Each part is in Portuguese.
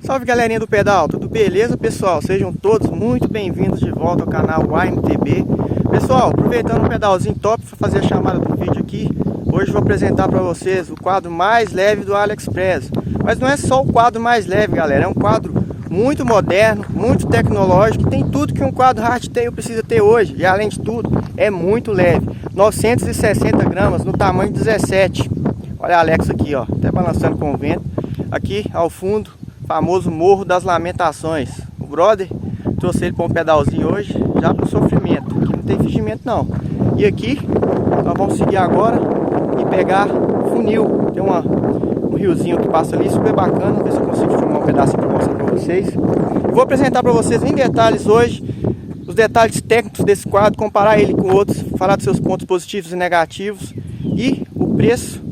Salve galerinha do pedal, tudo beleza pessoal? Sejam todos muito bem-vindos de volta ao canal AMTB. Pessoal, aproveitando um pedalzinho top para fazer a chamada do vídeo aqui, hoje vou apresentar para vocês o quadro mais leve do AliExpress. Mas não é só o quadro mais leve, galera, é um quadro muito moderno, muito tecnológico, tem tudo que um quadro hardtail precisa ter hoje. E além de tudo, é muito leve, 960 gramas no tamanho 17. Olha a Alexa aqui, ó, até balançando com o vento. Aqui ao fundo, famoso Morro das Lamentações. O brother trouxe ele para um pedalzinho hoje, já para o sofrimento. Aqui não tem fingimento não. E aqui, nós vamos seguir agora e pegar funil. Tem um riozinho que passa ali, super bacana. Vou ver se eu consigo filmar um pedacinho para mostrar para vocês. Eu vou apresentar para vocês em detalhes hoje os detalhes técnicos desse quadro, comparar ele com outros, falar dos seus pontos positivos e negativos e o preço.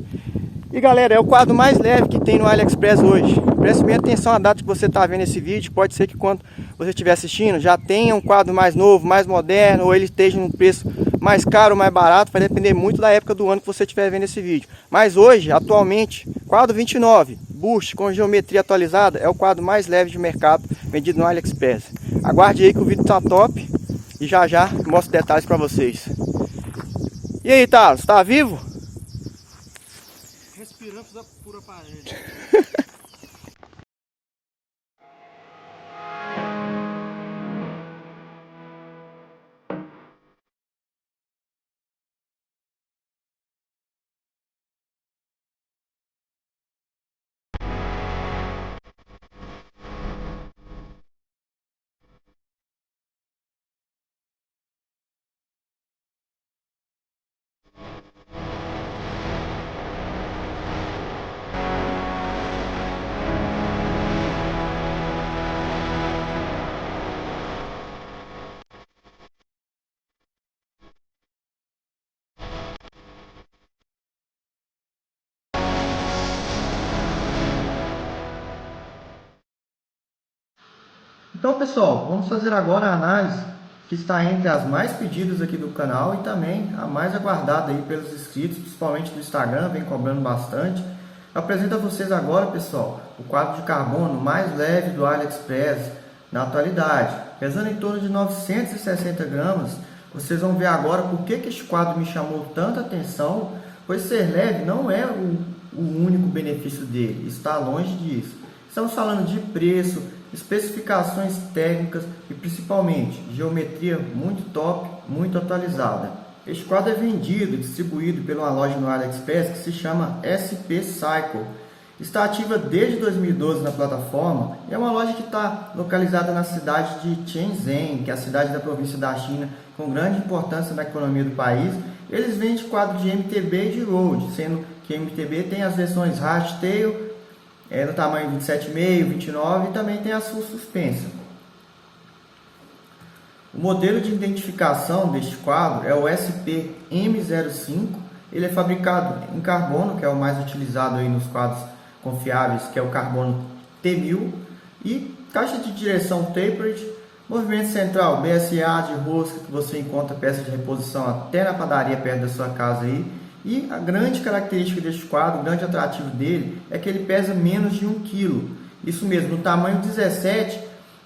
E galera, é o quadro mais leve que tem no AliExpress hoje. Preste bem atenção à data que você está vendo esse vídeo. Pode ser que quando você estiver assistindo já tenha um quadro mais novo, mais moderno, ou ele esteja num preço mais caro ou mais barato. Vai depender muito da época do ano que você estiver vendo esse vídeo. Mas hoje, atualmente, quadro 29 Boost com geometria atualizada é o quadro mais leve de mercado vendido no AliExpress. Aguarde aí que o vídeo está top e já mostro detalhes para vocês. E aí, Thales, está vivo? Respirando da pura parede. Então pessoal, vamos fazer agora a análise que está entre as mais pedidas aqui do canal e também a mais aguardada aí pelos inscritos, principalmente do Instagram, vem cobrando bastante. Eu apresento a vocês agora, pessoal, o quadro de carbono mais leve do AliExpress na atualidade, pesando em torno de 960 gramas. Vocês vão ver agora por que este quadro me chamou tanta atenção, pois ser leve não é o único benefício dele, está longe disso. Estamos falando de preço, especificações técnicas e principalmente geometria muito top, muito atualizada. Este quadro é vendido e distribuído por uma loja no AliExpress que se chama SP Cycle. Está ativa desde 2012 na plataforma e é uma loja que está localizada na cidade de Shenzhen, que é a cidade da província da China, com grande importância na economia do país. Eles vendem quadro de MTB e de Road, sendo que MTB tem as versões Hardtail, no tamanho 27,5, 29 e também tem a full suspension. O modelo de identificação deste quadro é o SP-M05. Ele é fabricado em carbono, que é o mais utilizado aí nos quadros confiáveis, que é o carbono T1000, e caixa de direção tapered, movimento central BSA de rosca, que você encontra peça de reposição até na padaria perto da sua casa aí. E a grande característica deste quadro, o grande atrativo dele, é que ele pesa menos de 1 kg. Isso mesmo, no tamanho 17,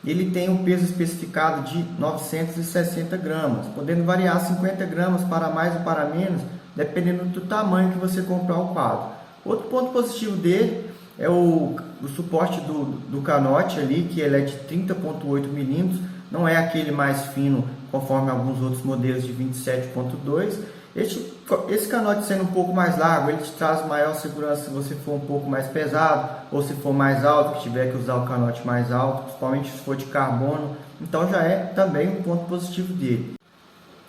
ele tem um peso especificado de 960 gramas, podendo variar 50 gramas para mais ou para menos, dependendo do tamanho que você comprar o quadro. Outro ponto positivo dele é o suporte do canote ali, que ele é de 30,8 mm, não é aquele mais fino, conforme alguns outros modelos de 27,2. Esse canote sendo um pouco mais largo, ele te traz maior segurança se você for um pouco mais pesado, ou se for mais alto, que tiver que usar o canote mais alto, principalmente se for de carbono. Então já é também um ponto positivo dele.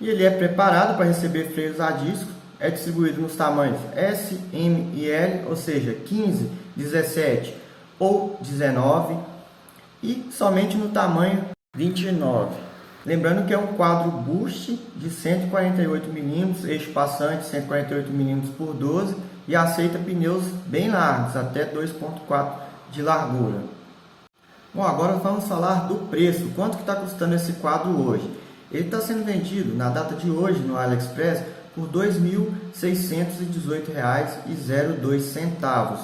E ele é preparado para receber freios a disco, é distribuído nos tamanhos S, M e L, ou seja, 15, 17 ou 19, e somente no tamanho 29. Lembrando que é um quadro Boost de 148 mm, eixo passante 148 mm por 12 e aceita pneus bem largos, até 2,4 de largura. Bom, agora vamos falar do preço. Quanto que está custando esse quadro hoje? Ele está sendo vendido na data de hoje no AliExpress por R$ 2.618,02.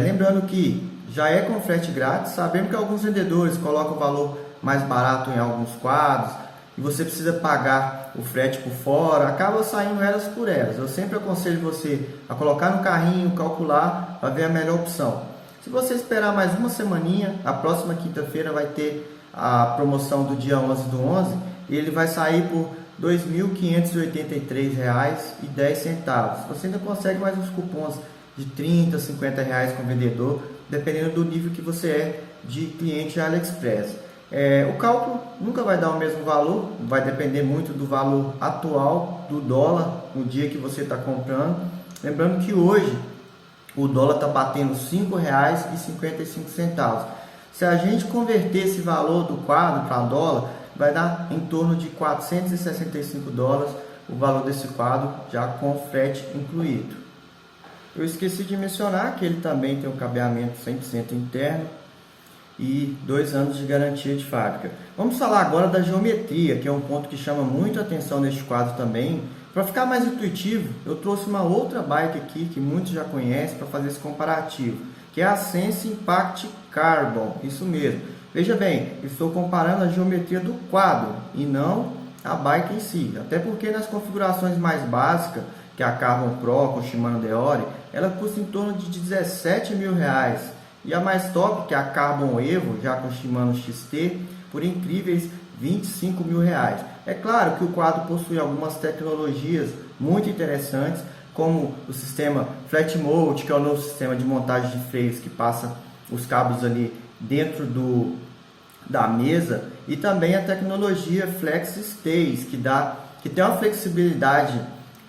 Lembrando que já é com frete grátis. Sabemos que alguns vendedores colocam o valor mais barato em alguns quadros e você precisa pagar o frete por fora, acaba saindo elas por elas. Eu sempre aconselho você a colocar no carrinho, calcular para ver a melhor opção. Se você esperar mais uma semaninha, a próxima quinta-feira vai ter a promoção do dia 11 do 11 e ele vai sair por R$ 2.583,10. Você ainda consegue mais uns cupons de R$ 30, R$ 50 com o vendedor, dependendo do nível que você é de cliente AliExpress. O cálculo nunca vai dar o mesmo valor, vai depender muito do valor atual do dólar no dia que você está comprando. Lembrando que hoje o dólar está batendo R$ 5,55. Se a gente converter esse valor do quadro para dólar, vai dar em torno de $465 o valor desse quadro, já com frete incluído. Eu esqueci de mencionar que ele também tem um cabeamento 100% interno e 2 anos de garantia de fábrica. Vamos falar agora da geometria, que é um ponto que chama muito a atenção neste quadro também. Para ficar mais intuitivo, eu trouxe uma outra bike aqui que muitos já conhecem para fazer esse comparativo, que é a Sense Impact Carbon. Isso mesmo. Veja bem, estou comparando a geometria do quadro e não a bike em si. Até porque nas configurações mais básicas, que é a Carbon Pro com Shimano Deore, ela custa em torno de R$17 mil. E a mais top, que é a Carbon Evo, já com Shimano XT, por incríveis R$25 mil. É claro que o quadro possui algumas tecnologias muito interessantes, como o sistema Flat Mode, que é o novo sistema de montagem de freios que passa os cabos ali dentro da mesa, e também a tecnologia Flex Stays, que tem uma flexibilidade,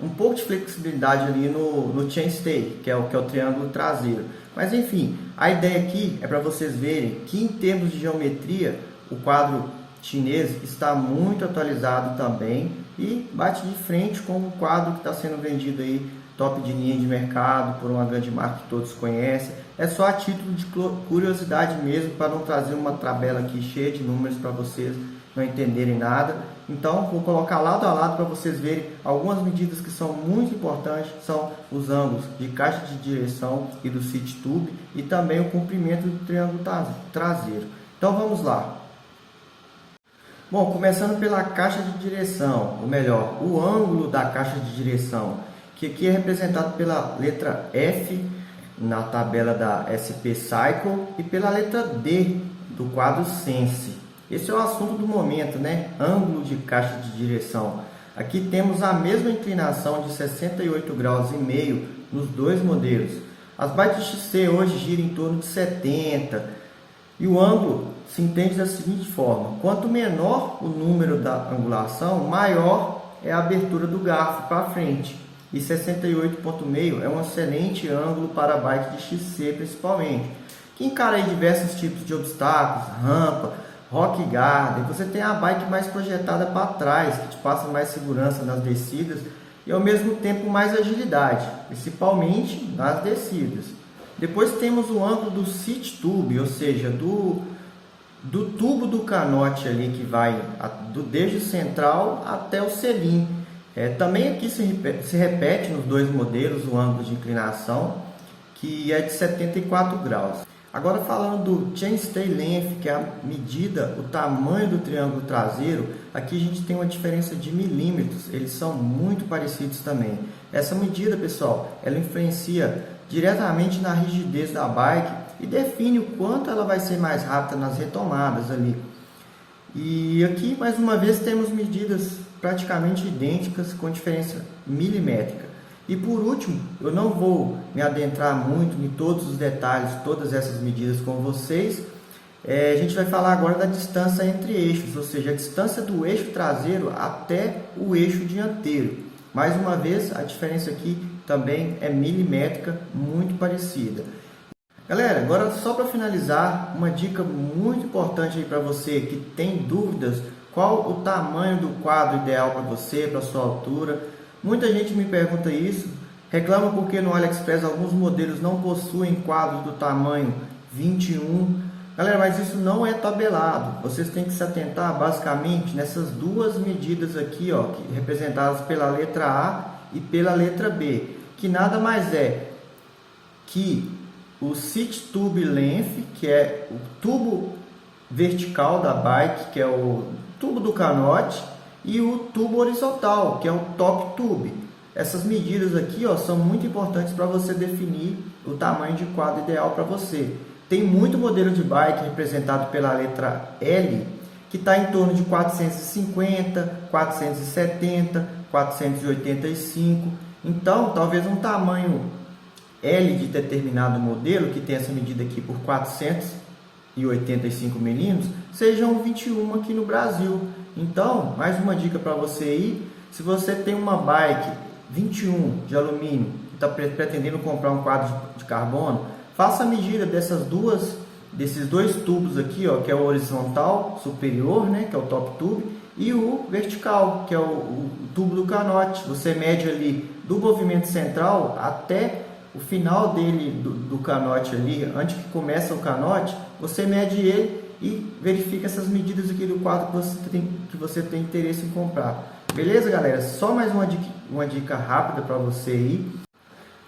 um pouco de flexibilidade ali no chainstay, que é o triângulo traseiro. Mas enfim, a ideia aqui é para vocês verem que em termos de geometria o quadro chinês está muito atualizado também e bate de frente com o quadro que está sendo vendido aí, top de linha de mercado, por uma grande marca que todos conhecem. É só a título de curiosidade mesmo, para não trazer uma tabela aqui cheia de números para vocês não entenderem nada. Então vou colocar lado a lado para vocês verem algumas medidas que são muito importantes, são os ângulos de caixa de direção e do seat tube e também o comprimento do triângulo traseiro. Então vamos lá. Bom, começando pela caixa de direção, ou melhor, o ângulo da caixa de direção, que aqui é representado pela letra F na tabela da SP Cycle e pela letra D do quadro Sense. Esse é o assunto do momento, né? Ângulo de caixa de direção. Aqui temos a mesma inclinação de 68,5 graus nos dois modelos. As bikes XC hoje giram em torno de 70 e o ângulo se entende da seguinte forma: quanto menor o número da angulação, maior é a abertura do garfo para frente. E 68,5 é um excelente ângulo para a bike de XC principalmente, que encara aí diversos tipos de obstáculos, rampa, rock garden. Você tem a bike mais projetada para trás, que te passa mais segurança nas descidas e ao mesmo tempo mais agilidade, principalmente nas descidas. Depois temos o ângulo do seat tube, ou seja, do tubo do canote ali, que vai desde o central até o selim. Também aqui se repete nos dois modelos o ângulo de inclinação, que é de 74 graus. Agora falando do chainstay length, que é a medida, o tamanho do triângulo traseiro, aqui a gente tem uma diferença de milímetros, eles são muito parecidos também. Essa medida, pessoal, ela influencia diretamente na rigidez da bike e define o quanto ela vai ser mais rápida nas retomadas ali. E aqui, mais uma vez, temos medidas praticamente idênticas com diferença milimétrica. E por último, eu não vou me adentrar muito em todos os detalhes, todas essas medidas com vocês. A gente vai falar agora da distância entre eixos, ou seja, a distância do eixo traseiro até o eixo dianteiro. Mais uma vez, a diferença aqui também é milimétrica, muito parecida. Galera, agora só para finalizar, uma dica muito importante aí para você que tem dúvidas, qual o tamanho do quadro ideal para você, para sua altura. Muita gente me pergunta isso, reclama porque no AliExpress alguns modelos não possuem quadros do tamanho 21. Galera, mas isso não é tabelado. Vocês têm que se atentar basicamente nessas duas medidas aqui, ó, representadas pela letra A e pela letra B, que nada mais é que o Seat Tube Length, que é o tubo vertical da bike, que é o tubo do canote, e o tubo horizontal, que é o Top Tube. Essas medidas aqui, ó, são muito importantes para você definir o tamanho de quadro ideal para você. Tem muito modelo de bike representado pela letra L, que está em torno de 450, 470, 485. Então, talvez um tamanho L de determinado modelo, que tem essa medida aqui por 485 milímetros, seja um 21 aqui no Brasil. Então, mais uma dica para você aí: se você tem uma bike 21 de alumínio e está pretendendo comprar um quadro de carbono, faça a medida desses dois tubos aqui, ó, que é o horizontal superior, né, que é o top tube, e o vertical, que é o tubo do canote. Você mede ali do movimento central até o final dele, do canote ali, antes que começa o canote, você mede ele e verifica essas medidas aqui do quadro que você tem interesse em comprar. Beleza, galera? Só mais uma dica rápida para você aí.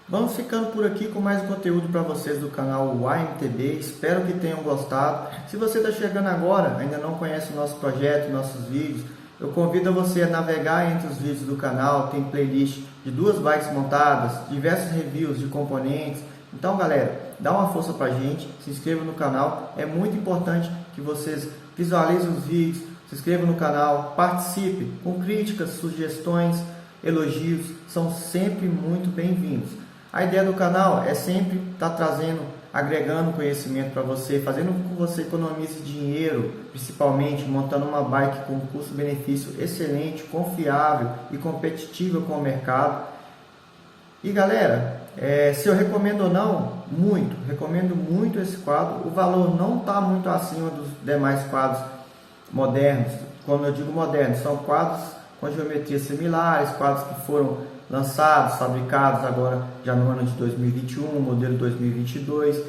Vamos ficando por aqui com mais conteúdo para vocês do canal YMTB. Espero que tenham gostado. Se você está chegando agora, ainda não conhece o nosso projeto, nossos vídeos, eu convido você a navegar entre os vídeos do canal. Tem playlist de 2 bikes montadas, diversos reviews de componentes. Então, galera, dá uma força para a gente, se inscreva no canal. É muito importante que vocês visualizem os vídeos, se inscrevam no canal, participe com críticas, sugestões, elogios, são sempre muito bem-vindos. A ideia do canal é sempre estar trazendo, agregando conhecimento para você, fazendo com que você economize dinheiro, principalmente montando uma bike com custo-benefício excelente, confiável e competitiva com o mercado. E galera, se eu recomendo ou não, recomendo muito esse quadro. O valor não está muito acima dos demais quadros modernos. Quando eu digo modernos, são quadros com geometrias similares, quadros que foram lançados, fabricados agora já no ano de 2021, modelo 2022.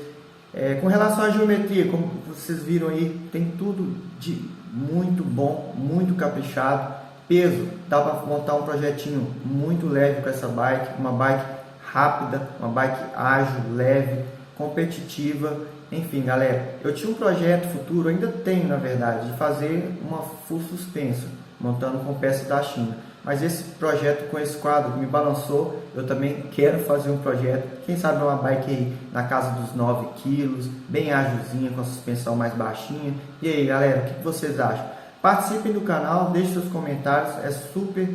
Com relação à geometria, como vocês viram aí, tem tudo de muito bom, muito caprichado. Peso, dá para montar um projetinho muito leve com essa bike, uma bike rápida, uma bike ágil, leve, competitiva. Enfim, galera, eu tinha um projeto futuro, ainda tenho na verdade, de fazer uma full suspension, montando com peças da China. Mas esse projeto com esse quadro me balançou. Eu também quero fazer um projeto, quem sabe uma bike aí na casa dos 9 quilos, bem ágilzinha, com a suspensão mais baixinha. E aí, galera, o que vocês acham? Participem do canal, deixem seus comentários, é super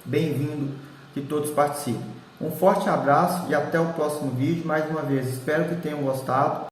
bem-vindo que todos participem. Um forte abraço e até o próximo vídeo. Mais uma vez, espero que tenham gostado.